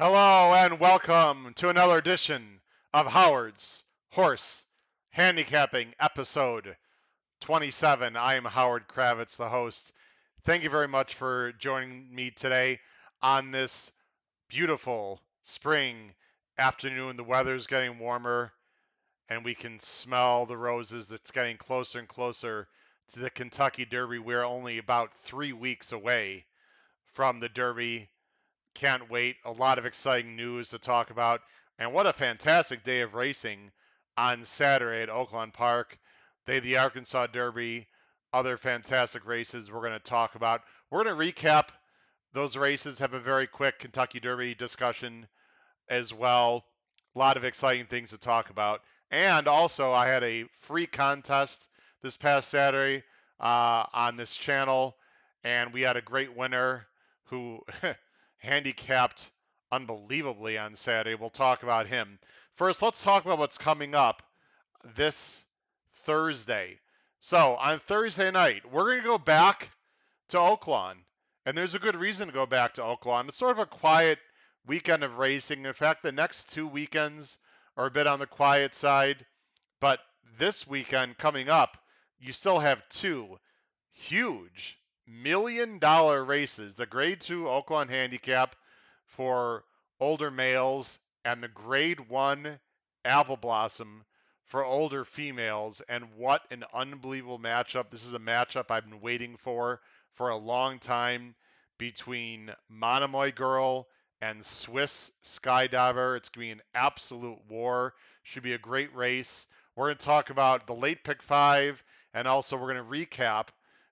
Hello and welcome to another edition of Howard's Horse Handicapping, episode 27. I am Howard Kravitz, the host. Thank you very much for joining me today on this beautiful spring afternoon. The weather's getting warmer and we can smell the roses. It's getting closer and closer to the Kentucky Derby. We're only about 3 weeks away from the Derby. Can't wait. A lot of exciting news to talk about. And what a fantastic day of racing on Saturday at Oaklawn Park. They had the Arkansas Derby, other fantastic races we're going to talk about. We're going to recap those races, have a very quick Kentucky Derby discussion as well. A lot of exciting things to talk about. And also, I had a free contest this past Saturday on this channel, and we had a great winner who handicapped unbelievably on Saturday. We'll talk about him. First, let's talk about what's coming up this Thursday. So, on Thursday night, we're going to go back to Oaklawn. And there's a good reason to go back to Oaklawn. It's sort of a quiet weekend of racing. In fact, the next 2 weekends are a bit on the quiet side. But this weekend coming up, you still have two huge $1 million races, the Grade 2 Oaklawn Handicap for older males and the Grade 1 Apple Blossom for older females. And what an unbelievable matchup. This is a matchup I've been waiting for a long time between Monomoy Girl and Swiss Skydiver. It's going to be an absolute war. Should be a great race. We're going to talk about the late pick five, and also we're going to recap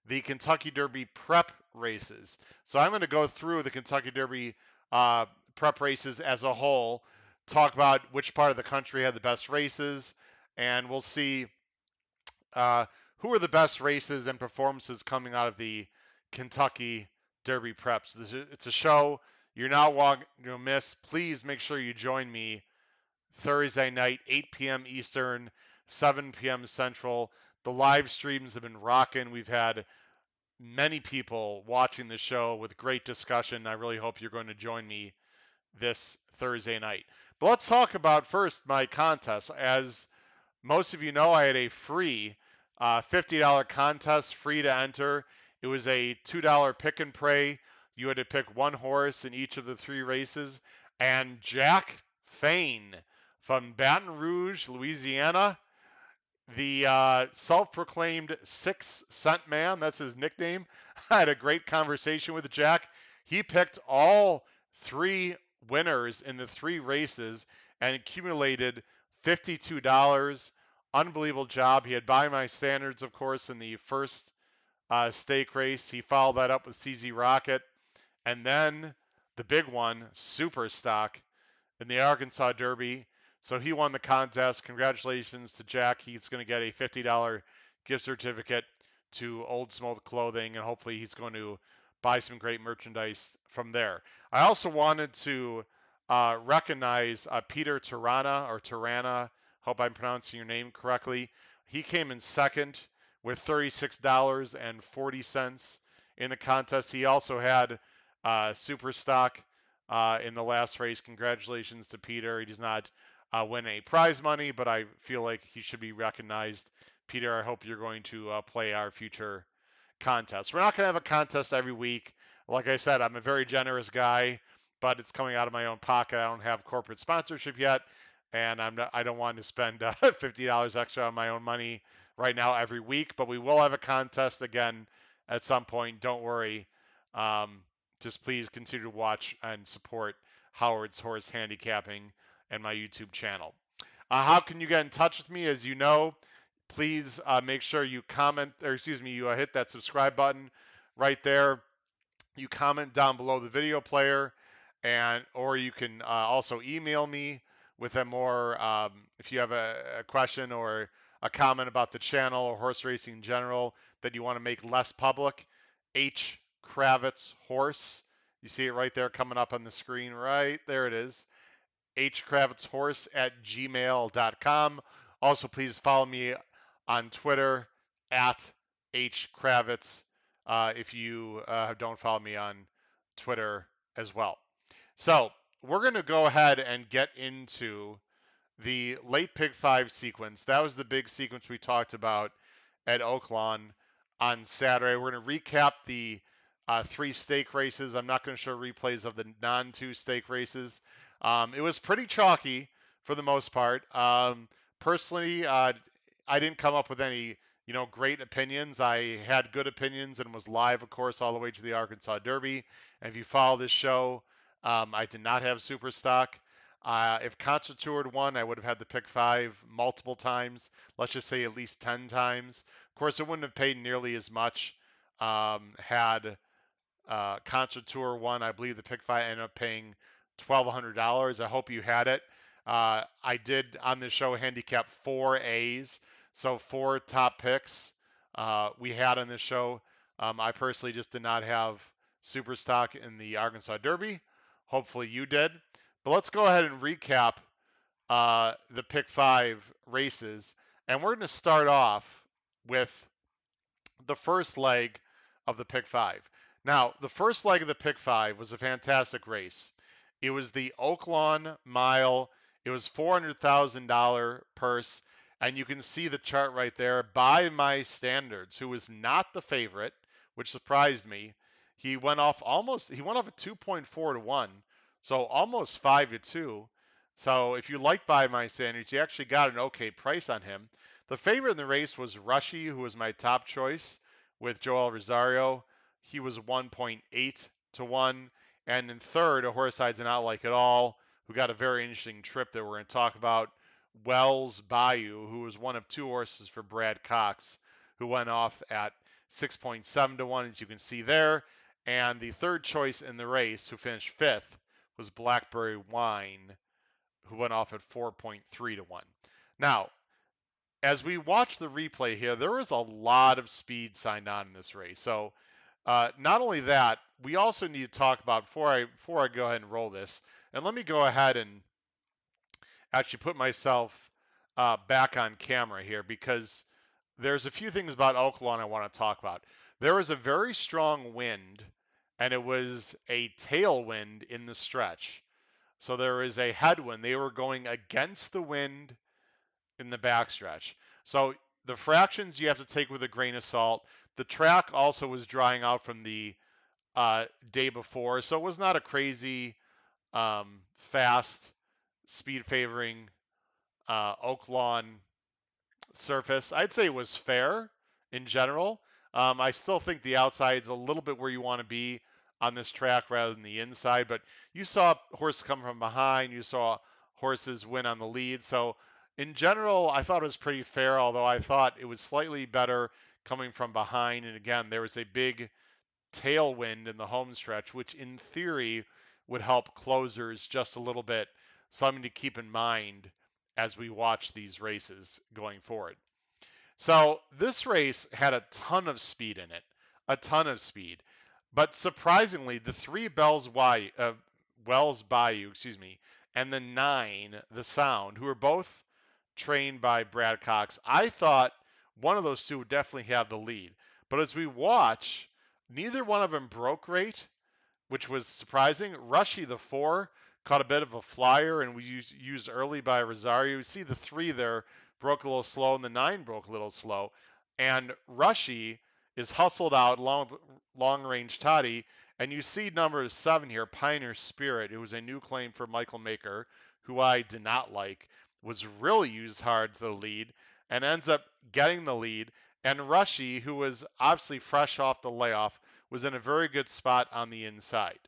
the Kentucky Derby prep races. So I'm going to go through the Kentucky Derby prep races as a whole, talk about which part of the country had the best races, and we'll see who are the best races and performances coming out of the Kentucky Derby preps. It's a show you're not going to miss. Please make sure you join me Thursday night, 8 p.m. Eastern, 7 p.m. Central. The live streams have been rocking. We've had many people watching the show with great discussion. I really hope you're going to join me this Thursday night. But let's talk about first my contest. As most of you know, I had a free $50 contest, free to enter. It was a $2 pick and pray. You had to pick one horse in each of the three races. And Jack Fain from Baton Rouge, Louisiana, the self-proclaimed 6 cent man, that's his nickname. I had a great conversation with Jack. He picked all three winners in the three races and accumulated $52. Unbelievable job. He had by my standards, of course, in the first stake race. He followed that up with CZ Rocket. And then the big one, Super Stock, in the Arkansas Derby. So he won the contest. Congratulations to Jack. He's going to get a $50 gift certificate to Old Smoke Clothing, and hopefully he's going to buy some great merchandise from there. I also wanted to recognize Peter Tirana. Hope I'm pronouncing your name correctly. He came in second with $36.40 in the contest. He also had super stock in the last race. Congratulations to Peter. He does not win any prize money, but I feel like he should be recognized. Peter, I hope you're going to play our future contests. We're not going to have a contest every week. Like I said, I'm a very generous guy, but it's coming out of my own pocket. I don't have corporate sponsorship yet, and I don't want to spend $50 extra on my own money right now every week. But we will have a contest again at some point. Don't worry. Just please continue to watch and support Howard's Horse Handicapping and my YouTube channel. How can you get in touch with me? As you know, please make sure you comment, or excuse me, you hit that subscribe button right there. You comment down below the video player, or you can also email me with a more, if you have a question or a comment about the channel or horse racing in general that you want to make less public. H. Kravitz Horse. You see it right there coming up on the screen. Right there it is. hkravitzhorse@gmail.com. Also, please follow me on Twitter at hkravitz if you don't follow me on Twitter as well. So we're going to go ahead and get into the late pick five sequence. That was the big sequence we talked about at Oaklawn on Saturday. We're going to recap the three stake races. I'm not going to show replays of the non-two stake races. It was pretty chalky for the most part. Personally, I didn't come up with any great opinions. I had good opinions and was live, of course, all the way to the Arkansas Derby. And if you follow this show, I did not have super stock. If Concertour had won, I would have had the pick five multiple times. Let's just say at least 10 times. Of course, it wouldn't have paid nearly as much had Concertour won. I believe the pick five ended up paying $1,200. I hope you had it. I did on this show handicap four A's, so four top picks we had on this show. I personally just did not have super stock in the Arkansas Derby. Hopefully you did. But let's go ahead and recap the pick five races. And we're going to start off with the first leg of the pick five. Now, the first leg of the pick five was a fantastic race. It was the Oaklawn Mile. It was $400,000 purse. And you can see the chart right there. By my standards, who was not the favorite, which surprised me. He went off at 2.4 to 1. So almost 5 to 2. So if you like by my standards, you actually got an okay price on him. The favorite in the race was Rushy, who was my top choice with Joel Rosario. He was 1.8 to 1. And in third, a horse I did not like at all, who got a very interesting trip that we're going to talk about, Wells Bayou, who was one of two horses for Brad Cox, who went off at 6.7 to 1, as you can see there. And the third choice in the race, who finished fifth, was Blackberry Wine, who went off at 4.3 to 1. Now, as we watch the replay here, there was a lot of speed signed on in this race. So not only that, we also need to talk about before I go ahead and roll this. And let me go ahead and actually put myself back on camera here because there's a few things about Oaklawn I want to talk about. There was a very strong wind, and it was a tailwind in the stretch. So there is a headwind. They were going against the wind in the backstretch. So the fractions you have to take with a grain of salt. The track also was drying out from the day before, so it was not a crazy fast speed favoring Oaklawn surface. I'd say it was fair in general. I still think the outside's a little bit where you want to be on this track rather than the inside, but you saw horses come from behind. You saw horses win on the lead. So in general, I thought it was pretty fair, although I thought it was slightly better coming from behind. And again, there was a big tailwind in the home stretch, which in theory would help closers just a little bit. Something to keep in mind as we watch these races going forward. So this race had a ton of speed in it, a ton of speed. But surprisingly, the three Wells Bayou, and the nine, the Sound, who were both trained by Brad Cox, I thought one of those two would definitely have the lead. But as we watch, neither one of them broke rate, which was surprising. Rushy, the four, caught a bit of a flyer and was used early by Rosario. You see the three there broke a little slow, and the nine broke a little slow. And Rushy is hustled out along with long range Toddy. And you see number 7 here, Pioneer Spirit. It was a new claim for Michael Maker, who I did not like, was really used hard to the lead and ends up getting the lead. And Rushy, who was obviously fresh off the layoff, was in a very good spot on the inside.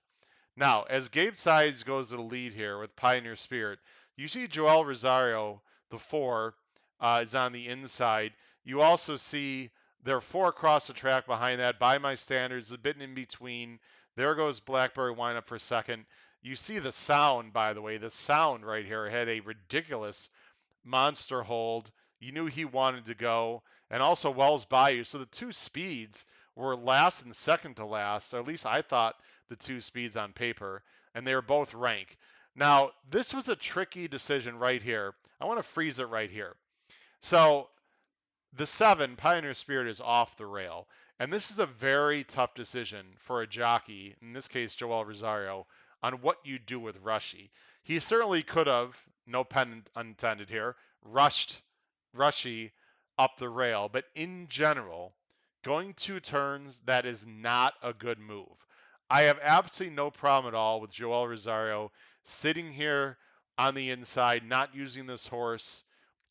Now, as Gabe Sides goes to the lead here with Pioneer Spirit, you see Joel Rosario, the 4, is on the inside. You also see there are 4 across the track behind that. By my standards, a bit in between. There goes Blackberry Wine up for second. You see the Sound, by the way. The Sound right here had a ridiculous monster hold. You knew he wanted to go. And also Wells Bayou. So the two speeds were last and second to last. Or at least I thought the two speeds on paper. And they were both rank. Now, this was a tricky decision right here. I want to freeze it right here. So the 7, Pioneer Spirit, is off the rail. And this is a very tough decision for a jockey, in this case, Joel Rosario, on what you do with Rushy. He certainly could have, no pun intended here, rushed Rushy up the rail, but in general, going 2 turns, that is not a good move. I have absolutely no problem at all with Joel Rosario sitting here on the inside, not using this horse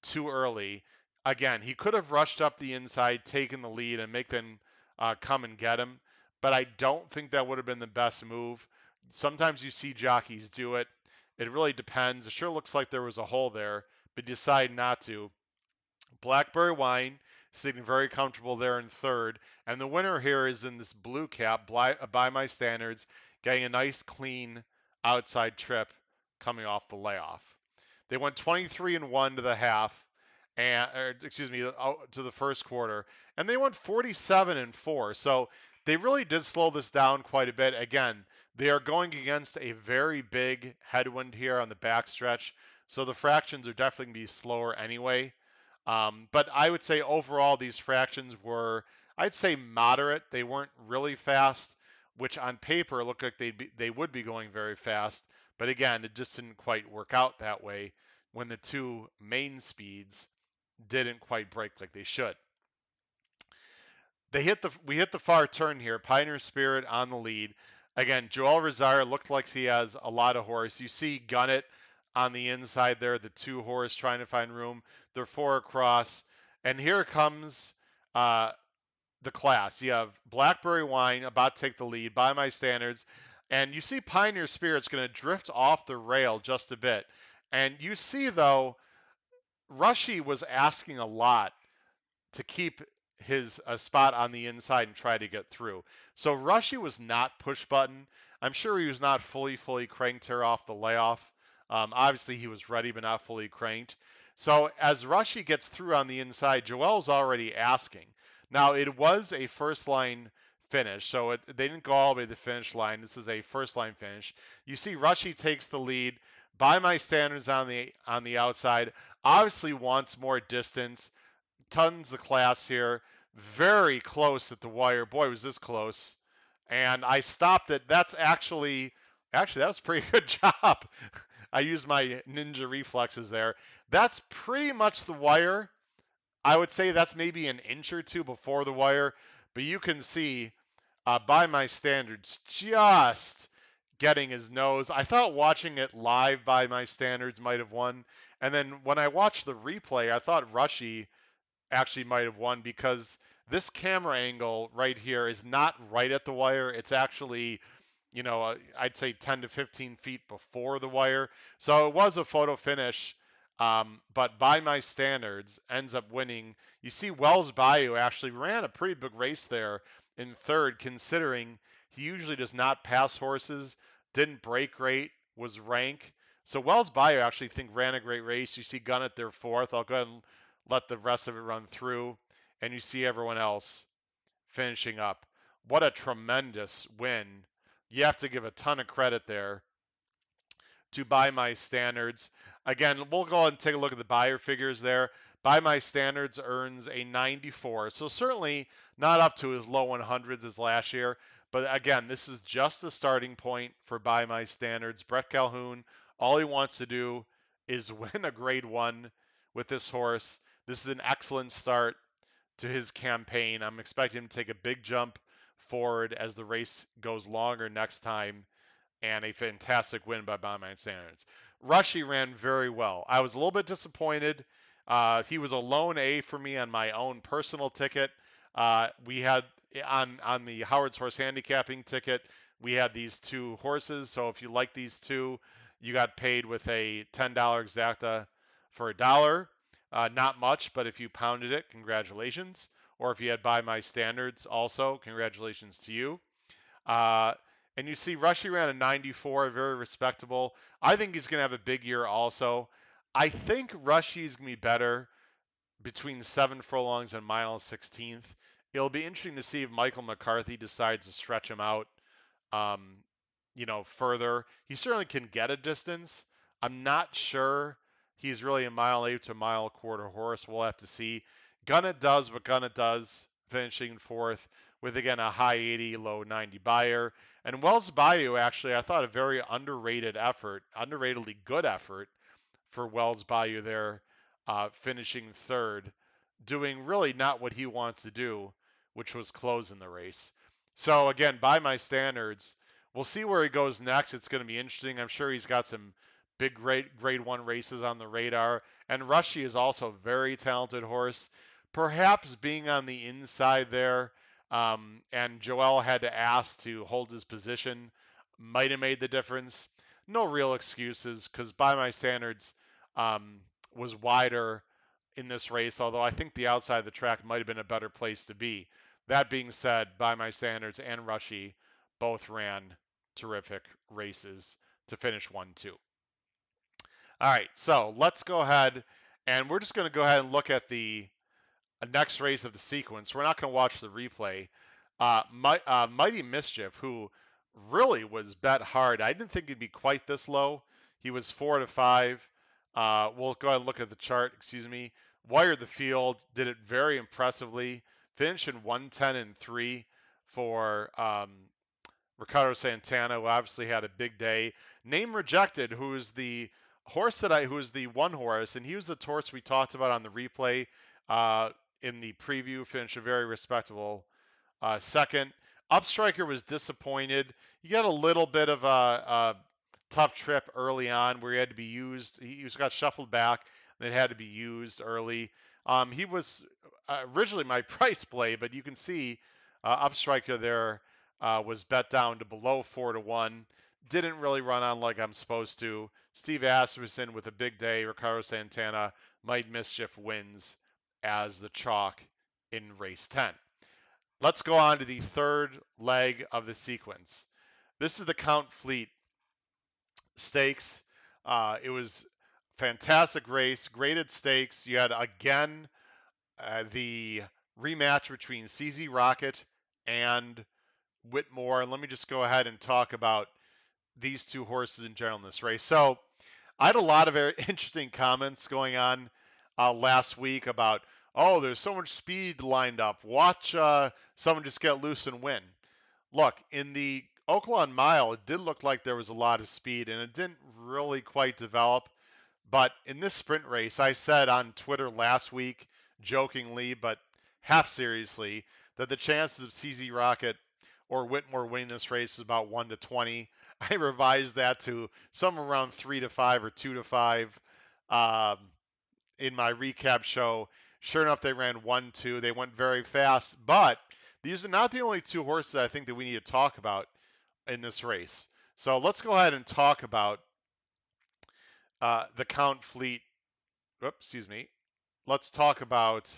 too early. Again, he could have rushed up the inside, taken the lead, and make them come and get him, but I don't think that would have been the best move. Sometimes you see jockeys do it. It really depends. It sure looks like there was a hole there, but decide not to. Blackberry Wine sitting very comfortable there in third. And the winner here is in this blue cap, by my standards, getting a nice clean outside trip coming off the layoff. They went 23-1 to the half, and or, excuse me, to the first quarter, and they went 47-4. So they really did slow this down quite a bit. Again, they are going against a very big headwind here on the backstretch, so the fractions are definitely going to be slower anyway. But I would say overall these fractions were, I'd say, moderate. They weren't really fast, which on paper looked like they would be going very fast. But again, it just didn't quite work out that way when the two main speeds didn't quite break like they should. We hit the far turn here. Pioneer Spirit on the lead. Again, Joel Rosario looked like he has a lot of horse. You see Gunnet on the inside there, the 2 horse trying to find room. They're 4 across. And here comes the class. You have Blackberry Wine about to take the lead by my standards. And you see Pioneer Spirit's going to drift off the rail just a bit. And you see, though, Rushy was asking a lot to keep his spot on the inside and try to get through. So Rushy was not push button. I'm sure he was not fully cranked her off the layoff. Obviously he was ready but not fully cranked. So as Rushy gets through on the inside, Joel's already asking. Now it was a first line finish, so they didn't go all the way to the finish line. This is a first line finish. You see Rushy takes the lead. By my standards on the outside, obviously wants more distance, tons of class here. Very close at the wire. Boy, was this close. And I stopped it. That's actually, that was a pretty good job. I used my ninja reflexes there. That's pretty much the wire. I would say that's maybe an inch or two before the wire, but you can see by my standards, just getting his nose. I thought watching it live by my standards might have won. And then when I watched the replay, I thought Rushy actually might have won because this camera angle right here is not right at the wire. It's actually, I'd say 10 to 15 feet before the wire. So it was a photo finish, but by my standards, ends up winning. You see, Wells Bayou actually ran a pretty big race there in third, considering he usually does not pass horses, didn't break great, was rank. So Wells Bayou actually think ran a great race. You see Gunn at their fourth. I'll go ahead and let the rest of it run through, and you see everyone else finishing up. What a tremendous win. You have to give a ton of credit there to By My Standards. Again, we'll go and take a look at the buyer figures there. By My Standards earns a 94, so certainly not up to as low 100s as last year. But again, this is just the starting point for By My Standards. Brett Calhoun, all he wants to do is win a grade 1 with this horse. This is an excellent start to his campaign. I'm expecting him to take a big jump forward as the race goes longer next time, and a fantastic win by my standards. Rushy ran very well. I was a little bit disappointed. He was a lone A for me on my own personal ticket. We had on the Howard's Horse handicapping ticket, we had these 2 horses. So if you like these 2, you got paid with a $10 exacta for $1. Not much, but if you pounded it, congratulations. Or if you had by my standards, also congratulations to you. Uh, and you see Rushy ran a 94, very respectable. I think he's going to have a big year also. I think Rushy is going to be better between 7 furlongs and mile 16th. It'll be interesting to see if Michael McCarthy decides to stretch him out, um, further. He certainly can get a distance. I'm not sure he's really a mile 8 to a mile quarter horse. We'll have to see. Gunnet does what Gunnet does, finishing fourth. with again a high 80, low 90 buyer. And Wells Bayou, actually, I thought a very underrated effort, underratedly good effort for Wells Bayou there, finishing third, doing really not what he wants to do, which was close in the race. So again, by my standards, we'll see where he goes next. It's going to be interesting. I'm sure he's got some big grade one races on the radar. And Rushy is also a very talented horse. Perhaps being on the inside there, and Joel had to ask to hold his position, might have made the difference. No real excuses, because by my standards, um, was wider in this race, although I think the outside of the track might have been a better place to be. That being said, by my standards and Rushy both ran terrific races to finish 1-2. All right, so let's go ahead and we're just going to go ahead and look at the next race of the sequence. We're not going to watch the replay. Mighty Mischief, who really was bet hard. I didn't think he'd be quite this low. He was 4-5. We'll go ahead and look at the chart. Excuse me. Wired the field, did it very impressively. Finished in 110-3 for Ricardo Santana, who obviously had a big day. Name Rejected, who is the who is the one horse, and he was the horse we talked about on the replay uh, in the preview. Finished a very respectable second. Upstriker was disappointed. He got a little bit of a tough trip early on where he had to be used. He got shuffled back, and then had to be used early. He was originally my price play, but you can see Upstriker there was bet down to below 4-1. Didn't really run on like I'm supposed to. Steve Asmussen with a big day. Ricardo Santana, Might Mischief wins as the chalk in race 10. Let's go on to the third leg of the sequence. This is the Count Fleet Stakes. It was fantastic race, graded stakes. You had again the rematch between CZ Rocket and Whitmore. And let me just go ahead and talk about these two horses in general in this race. So I had a lot of very interesting comments going on last week about, oh, there's so much speed lined up. Watch someone just get loose and win. Look, in the Oaklawn Mile, it did look like there was a lot of speed, and it didn't really quite develop. But in this sprint race, I said on Twitter last week, jokingly, but half seriously, that the chances of CZ Rocket or Whitmore winning this race is about 1-20. I revised that to somewhere around 3-5 or 2-5 um, in my recap show. Sure enough, they ran 1-2. They went very fast, but these are not the only two horses I think that we need to talk about in this race. So let's go ahead and talk about the Count Fleet. Oops, excuse me. Let's talk about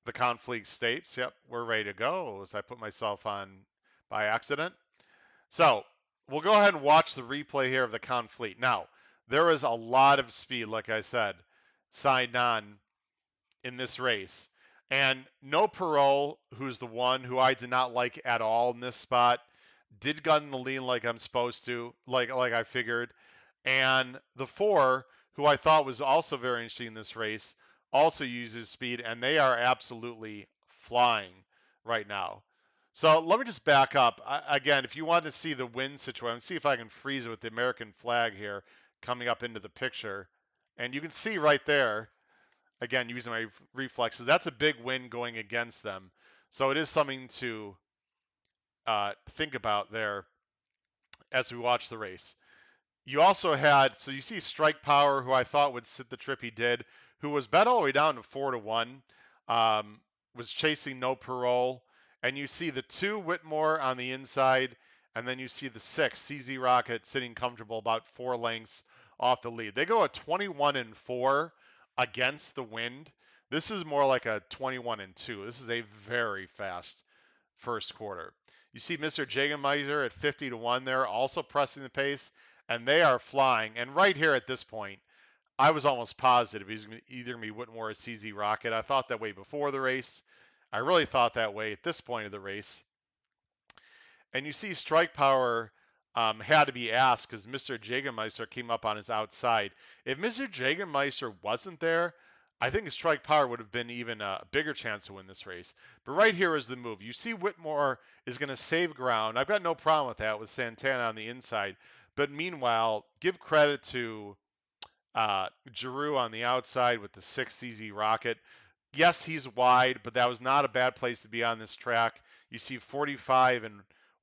the Count Fleet Stakes. Yep, we're ready to go. As I put myself on by accident. So we'll go ahead and watch the replay here of the Count Fleet. Now, there was a lot of speed, like I said, signed on in this race. And No Parole, who's the one who I did not like at all in this spot, did gun in the lean like I'm supposed to, like I figured. And the 4, who I thought was also very interesting in this race, also uses speed, and they are absolutely flying right now. So let me just back up. Again, if you want to see the win situation, see if I can freeze it with the American flag here coming up into the picture. And you can see right there, again, using my reflexes, that's a big win going against them. So it is something to think about there as we watch the race. You also had, so you see Strike Power, who I thought would sit the trip he did, who was bet all the way down to 4-1, was chasing No Parole. And you see the 2 Whitmore on the inside, and then you see the 6 CZ Rocket sitting comfortable about 4 lengths off the lead. They go at 21-4 against the wind. This is more like a 21-2. This is a very fast first quarter. You see Mr. Jagermeister at 50-1 there, also pressing the pace, and they are flying. And right here at this point, I was almost positive he's either going to be Whitmore or CZ Rocket. I thought that way before the race. I really thought that way at this point of the race. And you see Strike Power had to be asked because Mr. Jagermeister came up on his outside. If Mr. Jagermeister wasn't there, I think Strike Power would have been even a bigger chance to win this race. But right here is the move. You see Whitmore is going to save ground. I've got no problem with that with Santana on the inside. But meanwhile, give credit to Giroux on the outside with the 6 CZ Rocket. Yes, he's wide, but that was not a bad place to be on this track. You see 45 and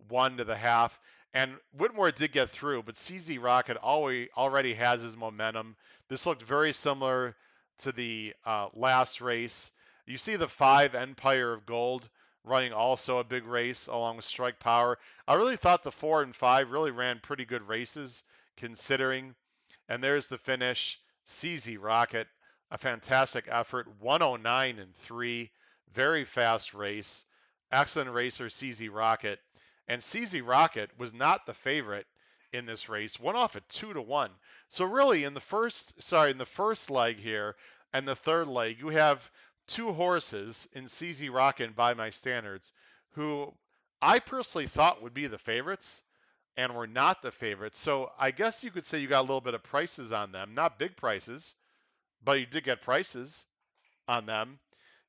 1 to the half. And Whitmore did get through, but CZ Rocket already has his momentum. This looked very similar to the last race. You see the 5 Empire of Gold running also a big race along with Strike Power. I really thought the 4 and 5 really ran pretty good races considering. And there's the finish. CZ Rocket, a fantastic effort. 109 and 3. Very fast race. Excellent racer, CZ Rocket. And CZ Rocket was not the favorite in this race. Went off at 2-1. So really in the first leg here and the third leg, you have two horses in CZ Rocket by my standards who I personally thought would be the favorites and were not the favorites. So I guess you could say you got a little bit of prices on them. Not big prices, but you did get prices on them.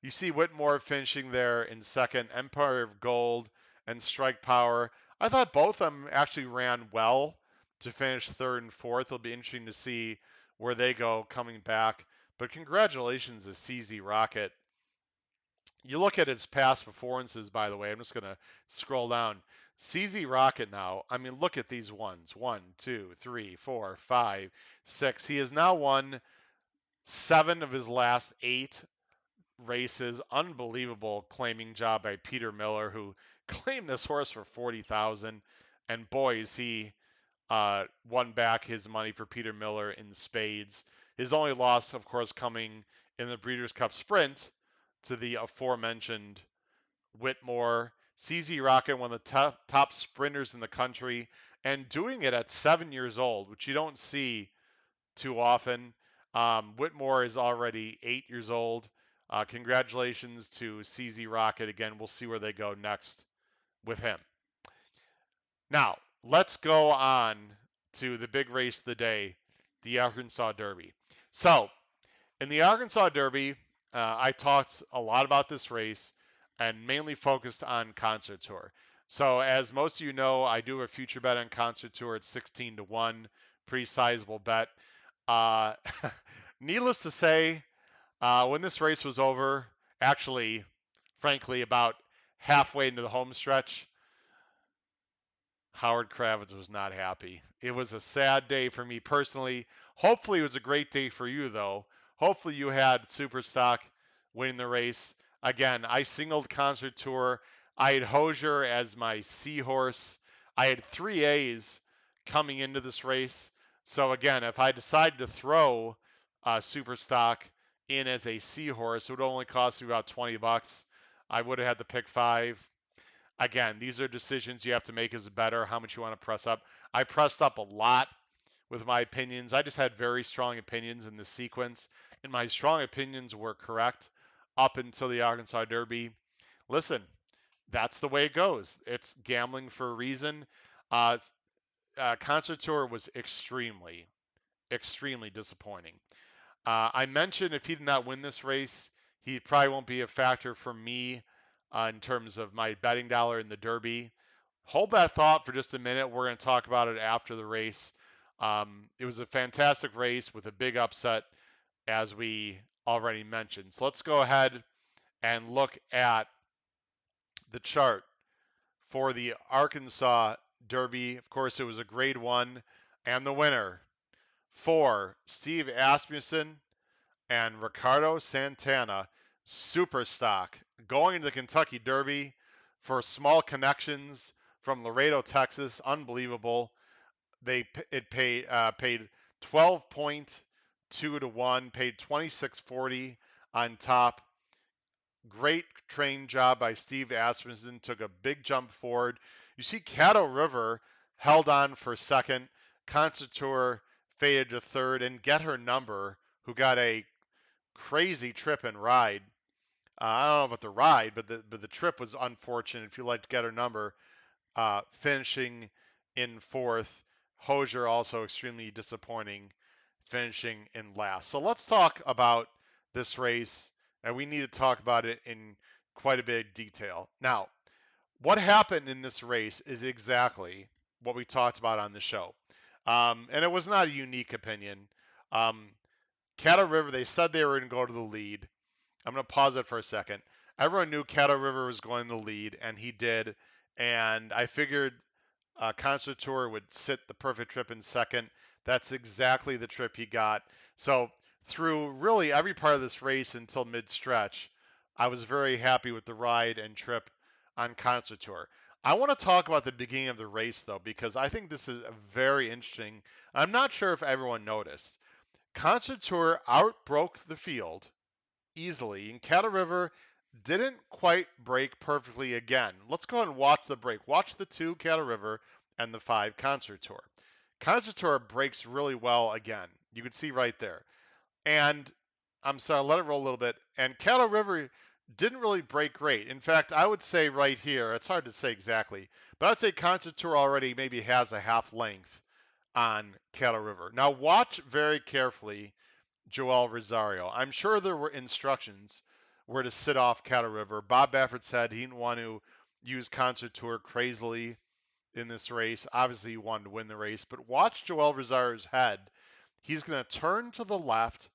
You see Whitmore finishing there in second, Empire of Gold and Strike Power. I thought both of them actually ran well to finish third and fourth. It'll be interesting to see where they go coming back. But congratulations to CZ Rocket. You look at his past performances, by the way. I'm just going to scroll down. CZ Rocket now, I mean, look at these ones. 1, 2, 3, 4, 5, 6. He has now won 7 of his last 8 races. Unbelievable claiming job by Peter Miller, who claimed this horse for 40,000. And boy, is he won back his money for Peter Miller in spades. His only loss, of course, coming in the Breeders' Cup Sprint to the aforementioned Whitmore. CZ Rocket, one of the top sprinters in the country, and doing it at 7 years old, which you don't see too often. Whitmore is already 8 years old. Congratulations to CZ Rocket. Again, we'll see where they go next with him. Now, let's go on to the big race of the day, the Arkansas Derby. So, in the Arkansas Derby, I talked a lot about this race and mainly focused on Concert Tour. So, as most of you know, I do a future bet on Concert Tour at 16-1, pretty sizable bet. Uh, needless to say, when this race was over, actually, frankly, about halfway into the home stretch, Howard Kravitz was not happy. It was a sad day for me personally. Hopefully, it was a great day for you, though. Hopefully, you had Superstock winning the race. Again, I singled Concert Tour. I had Hosier as my seahorse. I had 3 A's coming into this race. So, again, if I decided to throw Superstock in as a seahorse, it would only cost me about $20. I would have had to pick 5. Again, these are decisions you have to make as a bettor, how much you want to press up. I pressed up a lot with my opinions. I just had very strong opinions in this sequence, and my strong opinions were correct up until the Arkansas Derby. Listen, that's the way it goes. It's gambling for a reason. Uh, Concert Tour was extremely, extremely disappointing. I mentioned if he did not win this race, he probably won't be a factor for me in terms of my betting dollar in the Derby. Hold that thought for just a minute. We're going to talk about it after the race. It was a fantastic race with a big upset, as we already mentioned. So let's go ahead and look at the chart for the Arkansas Derby. Of course, it was a grade 1, and the winner for Steve Asmussen and Ricardo Santana, super stock, going into the Kentucky Derby for small connections from Laredo, Texas. Unbelievable. Paid 12.2-1, paid 26.40 on top. Great train job by Steve Asmussen. Took a big jump forward. You see Caddo River held on for second. Concert Tour faded to third, and Get Her Number, who got a crazy trip and ride. I don't know about the ride, but the trip was unfortunate. If you like to Get Her Number, finishing in fourth. Hosier also extremely disappointing, finishing in last. So let's talk about this race, and we need to talk about it in quite a bit of detail. Now, what happened in this race is exactly what we talked about on the show. And it was not a unique opinion. Um, Caddo River, they said they were going to go to the lead. I'm going to pause it for a second. Everyone knew Caddo River was going to lead, and he did. And I figured Concert Tour would sit the perfect trip in second. That's exactly the trip he got. So through really every part of this race until mid-stretch, I was very happy with the ride and trip on Concert Tour. I want to talk about the beginning of the race though, because I think this is very interesting. I'm not sure if everyone noticed. Concert Tour outbroke the field easily, and Caddo River didn't quite break perfectly again. Let's go ahead and watch the break. Watch the 2 Caddo River and the 5 Concert Tour. Concert Tour breaks really well again. You can see right there. And I'm sorry, let it roll a little bit. And Caddo River didn't really break great. In fact, I would say right here, it's hard to say exactly, but I'd say Concert Tour already maybe has a half length on Caddo River. Now watch very carefully Joel Rosario. I'm sure there were instructions where to sit off Caddo River. Bob Baffert said he didn't want to use Concert Tour crazily in this race. Obviously, he wanted to win the race, but watch Joel Rosario's head. He's going to turn to the left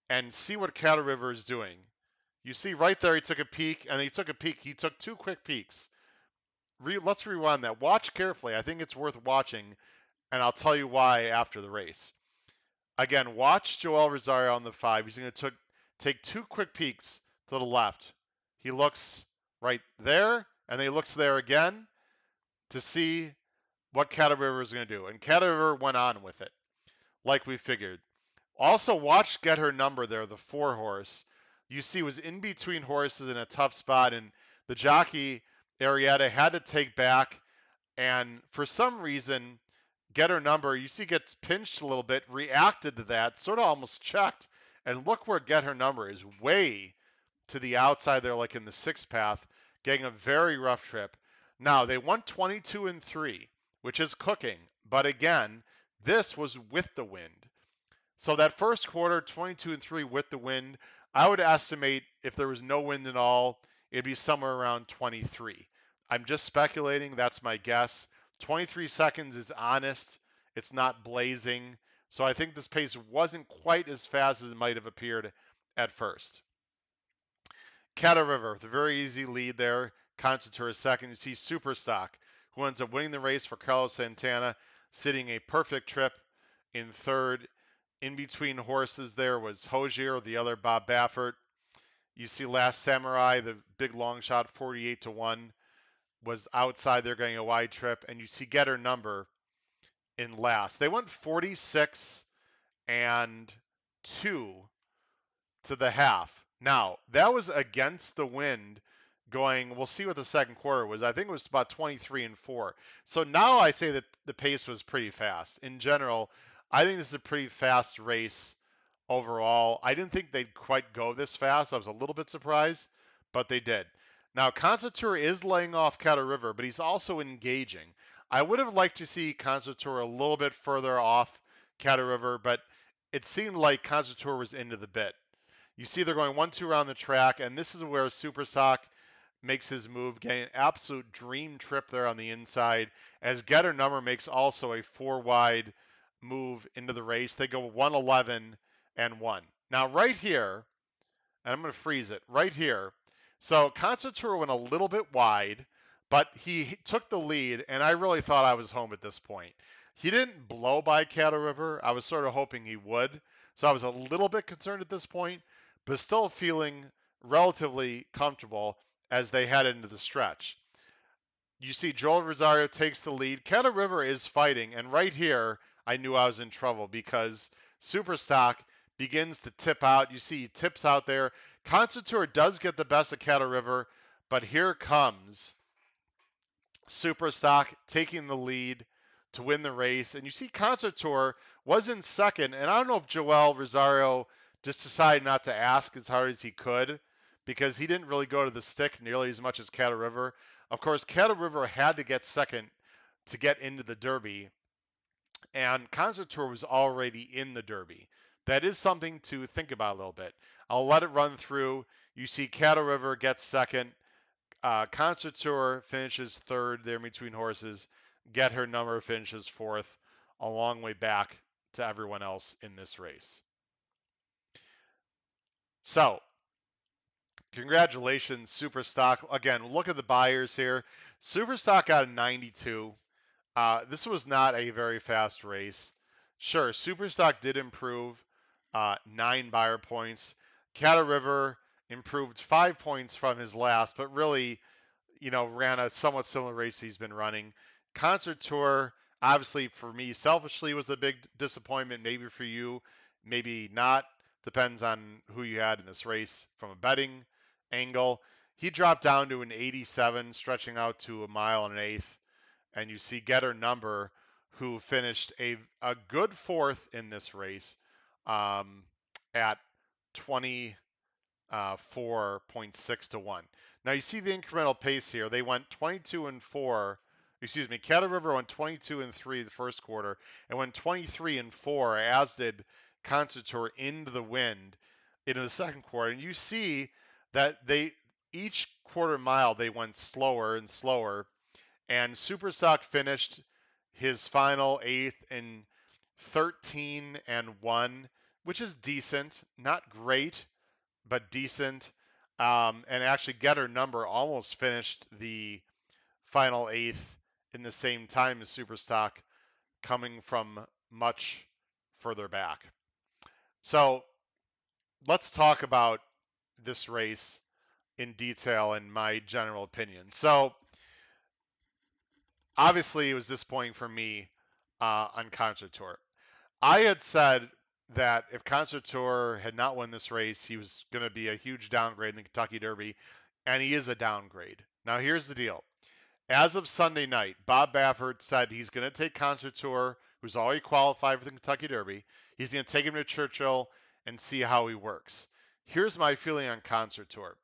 and see what Caddo River is doing. You see right there, he took a peek, and he took a peek. He took 2 quick peeks. Let's rewind that. Watch carefully. I think it's worth watching, and I'll tell you why after the race. Again, watch Joel Rosario on the 5. He's going to take 2 quick peeks to the left. He looks right there, and then he looks there again to see what Caddo River is going to do. And Caddo River went on with it, like we figured. Also, watch Get Her Number there, the 4 horse. You see, was in between horses in a tough spot, and the jockey, Arietta, had to take back. And for some reason, Get Her Number, you see, gets pinched a little bit, reacted to that, sort of almost checked. And look where Get Her Number is, way to the outside there, like in the 6th path, getting a very rough trip. Now, they won 22 and 3, which is cooking. But again, this was with the wind. So that first quarter, 22 and 3 with the wind, I would estimate if there was no wind at all, it'd be somewhere around 23. I'm just speculating. That's my guess. 23 seconds is honest. It's not blazing. So I think this pace wasn't quite as fast as it might have appeared at first. Caddo River, the very easy lead there. Concertura second. You see Superstock, who ends up winning the race for Carlos Santana, sitting a perfect trip in third. In between horses there was Hosier, the other Bob Baffert. You see Last Samurai, the big long shot, 48-1, was outside there getting a wide trip. And you see Get Her Number in last. They went 46 and 2 to the half. Now, that was against the wind going, we'll see what the second quarter was. I think it was about 23 and 4. So now I say that the pace was pretty fast. In general, I think this is a pretty fast race overall. I didn't think they'd quite go this fast. I was a little bit surprised, but they did. Now, Concertura is laying off Caddo River, but he's also engaging. I would have liked to see Concertura a little bit further off Caddo River, but it seemed like Concertura was into the bit. You see they're going 1-2 around the track, and this is where Superstock makes his move, getting an absolute dream trip there on the inside, as Get Her Number makes also a 4-wide move into the race. They go 111 and 1. Now right here, and I'm going to freeze it right here. So Concertura went a little bit wide, but he took the lead, and I really thought I was home at this point. He didn't blow by Caddo River. I was sort of hoping he would. So I was a little bit concerned at this point, but still feeling relatively comfortable as they head into the stretch. You see Joel Rosario takes the lead. Caddo River is fighting, and right here I knew I was in trouble because Superstock begins to tip out. You see he tips out there. Concertura does get the best of Caddo River, but here comes Superstock taking the lead to win the race. And you see Concertura was in second, and I don't know if Joel Rosario just decided not to ask as hard as he could because he didn't really go to the stick nearly as much as Caddo River. Of course, Caddo River had to get second to get into the Derby, and Concertura was already in the Derby. that is something to think about a little bit. I'll let it run through. You see Cattle River gets second. Concert Tour finishes third there between horses. Get Her Number finishes fourth, a long way back to everyone else in this race. So, congratulations, Superstock. Again, look at the buyers here. Superstock got a 92. This was not a very fast race. Sure, Superstock did improve 9 buyer points. Cattle River improved 5 points from his last, but really, ran a somewhat similar race he's been running. Concert Tour, obviously for me, selfishly, was a big disappointment. Maybe for you, maybe not. Depends on who you had in this race from a betting angle. He dropped down to an 87, stretching out to a mile and an eighth. And you see Getter Number, who finished a good fourth in this race at 20. 4.6 to 1. Now you see the incremental pace here. They went 22 and 4. Excuse me, Cattle River went 22 and 3 the first quarter and went 23 and 4, as did Concertor into the wind into the second quarter. And you see that each quarter mile they went slower and slower. And Superstock finished his final eighth in 13 and 1, which is decent, not great, but decent. And actually, Getter Number almost finished the final eighth in the same time as Superstock, coming from much further back. So let's talk about this race in detail and my general opinion. So obviously, it was disappointing for me on Concert Tour. I had said that if Concert Tour had not won this race, he was going to be a huge downgrade in the Kentucky Derby, and he is a downgrade. Now, here's the deal. As of Sunday night, Bob Baffert said he's going to take Concert Tour, who's already qualified for the Kentucky Derby. He's going to take him to Churchill and see how he works. Here's my feeling on Concert Tour.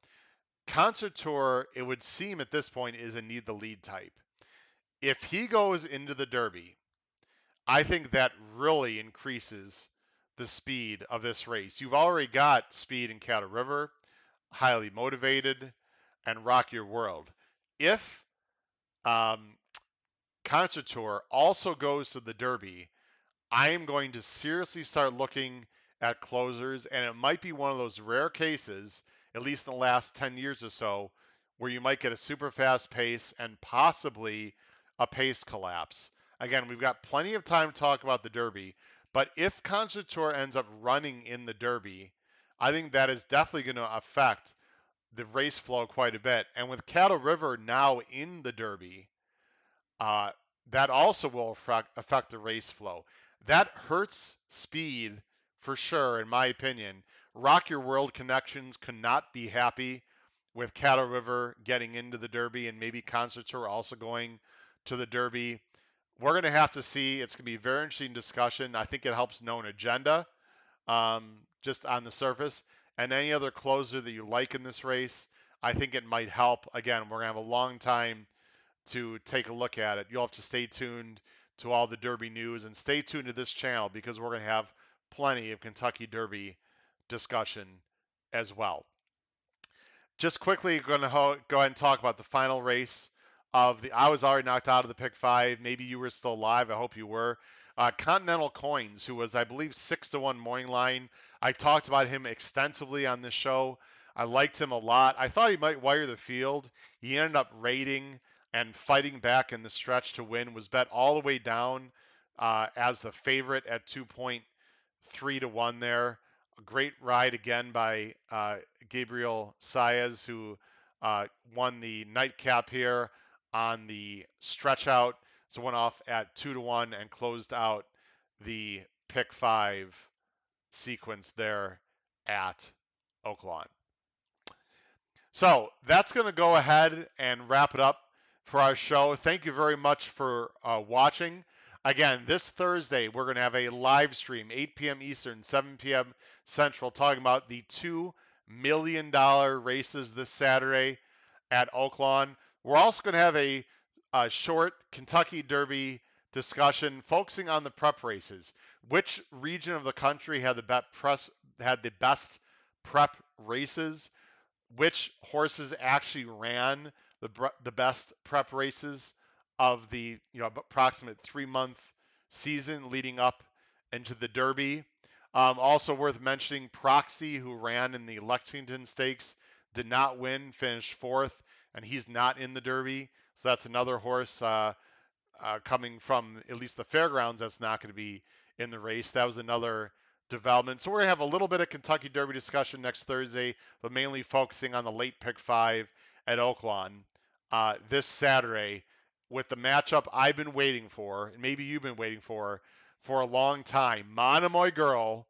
Concert Tour, it would seem at this point, is a need the lead type. If he goes into the Derby, I think that really increases the speed of this race. You've already got speed in Cattle River, highly motivated, and Rock Your World. If um, Concert Tour also goes to the Derby, I am going to seriously start looking at closers, and it might be one of those rare cases, at least in the last 10 years or so, where you might get a super fast pace and possibly a pace collapse. Again, we've got plenty of time to talk about the Derby, but if Concert Tour ends up running in the Derby, I think that is definitely going to affect the race flow quite a bit. And with Cattle River now in the Derby, uh, that also will affect the race flow. That hurts speed for sure, in my opinion. Rock Your World Connections could not be happy with Cattle River getting into the Derby and maybe Concert Tour also going to the Derby. We're going to have to see. It's going to be a very interesting discussion. I think it helps know an agenda just on the surface. And any other closer that you like in this race, I think it might help. Again, we're going to have a long time to take a look at it. You'll have to stay tuned to all the Derby news and stay tuned to this channel because we're going to have plenty of Kentucky Derby discussion as well. Just quickly, going to go ahead and talk about the final race of the. I was already knocked out of the pick five. Maybe you were still alive. I hope you were. Continental Coins, who was, I believe, 6-1 morning line. I talked about him extensively on this show. I liked him a lot. I thought he might wire the field. He ended up raiding and fighting back in the stretch to win. Was bet all the way down as the favorite at 2.3 to 1 there. A great ride again by Gabriel Saez, who won the nightcap here on the stretch out. So went off at 2 to 1 and closed out the pick five sequence there at Oaklawn. So that's going to go ahead and wrap it up for our show. Thank you very much for watching. Again, this Thursday, we're going to have a live stream, 8 p.m. Eastern, 7 p.m. Central, talking about the $2 million races this Saturday at Oaklawn. We're also going to have a short Kentucky Derby discussion focusing on the prep races. Which region of the country had the best prep races? Which horses actually ran the best prep races of the approximate 3 month season leading up into the Derby. Also worth mentioning, Proxy, who ran in the Lexington Stakes, did not win, finished fourth, and he's not in the Derby. So that's another horse coming from at least the fairgrounds that's not going to be in the race. That was another development. So we're going to have a little bit of Kentucky Derby discussion next Thursday, but mainly focusing on the late pick 5 at Oaklawn this Saturday with the matchup I've been waiting for, and maybe you've been waiting for a long time. Monomoy Girl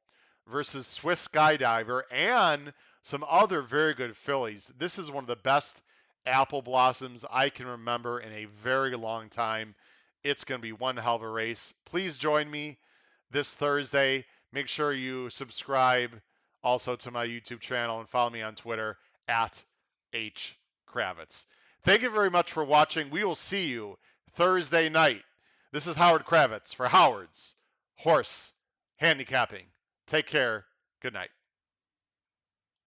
versus Swiss Skydiver and some other very good fillies. This is one of the best apple blossoms I can remember in a very long time. It's going to be one hell of a race. Please join me this Thursday. Make sure you subscribe also to my YouTube channel and follow me on Twitter at H Kravitz. Thank you very much for watching. We will see you Thursday night. This is Howard Kravitz for Howard's Horse Handicapping. Take care. Good night.